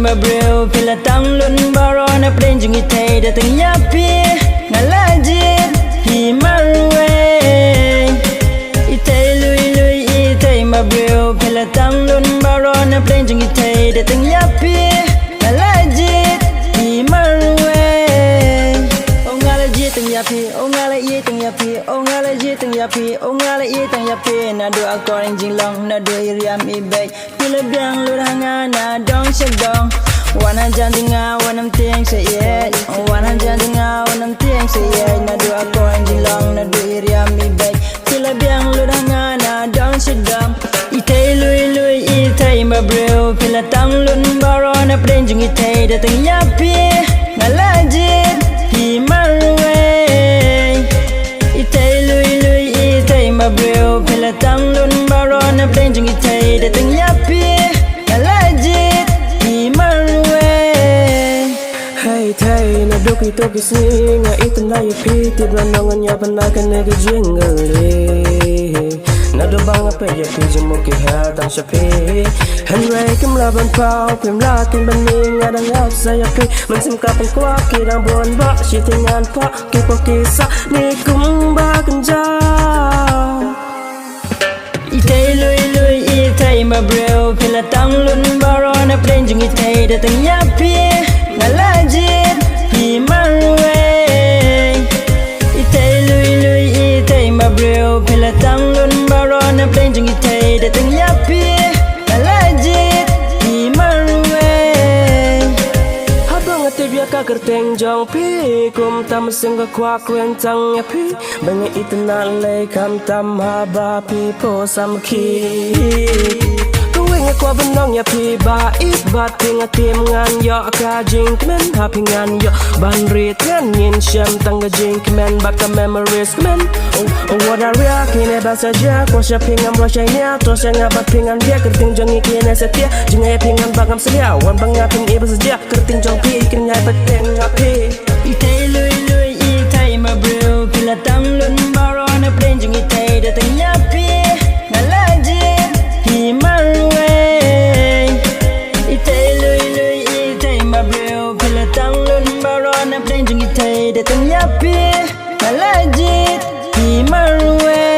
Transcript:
mà bêu phi là tăng luân baro na pren jungi tay da tang yapi na lajin hi marwe itay lui itay mà bêu phi là tăng luân baro na pren jungi tay da tang yapi na lajin hi marwe ông ngala ji tang yapi ông ngala ye tang yapi ông ngala ji tang yapi ông ngala ye tang yapi na do according jing long na do iriam ibay pila biang luranga na dong shagong Wana jantinga wanam tiang say yeah Wana jantinga wanam tiang say yeah na do ako ang long na do iriam ibay pila biang luranga na dong shagong itay lui itay mabreu pila tang lun baro na pren jung itay datang yapi na lajin hi marwe itay lui itay mabreu pila tang lun baro na pren jung itay datang yapi na lajin hi marwe hey thay na doki toki singa itna yapi tibran nongan ya panakan negi jingle na do bang apa ya pijam moki ha tang shapi Henry kim la ban pau kim la kim ban ning ada ngap saya pi man sim ka pang kwa ki dang bon ba shi tingan pa ki po ki sa ni kum ba kan ja itay lui itay mabreu pila tang lun baro na pren jung itay datang yapi na lajin hi marwe itay lui itay mabreu pila tang lun baro na pren jung itay datang yapi na lajin hi marwe habang atibya ka kerteng jong pi kum tam sing ka kwa kwen tang ya pi bang itna le kam tam ha ba pi po sam ki qua bên nông nhà phi ba ít bát tiếng tim ngan yo ka jing men happy ngan yo ban ri ten yin sham tang ga jing men but the memories men oh what a ria kine ba sa ja ko sha pingam ro sha nya to sha nga ba pingan dia kerting jong ikine setia jing ai pingan bagam selia wan bang nga ping e ba sa ja kerting jong pi kin nyai ba teng nga pi itay lui itay mabreu pila tang lun baro na pren jung itay datang yapi na lajin hi marwe datang yapi na lajit hi marwe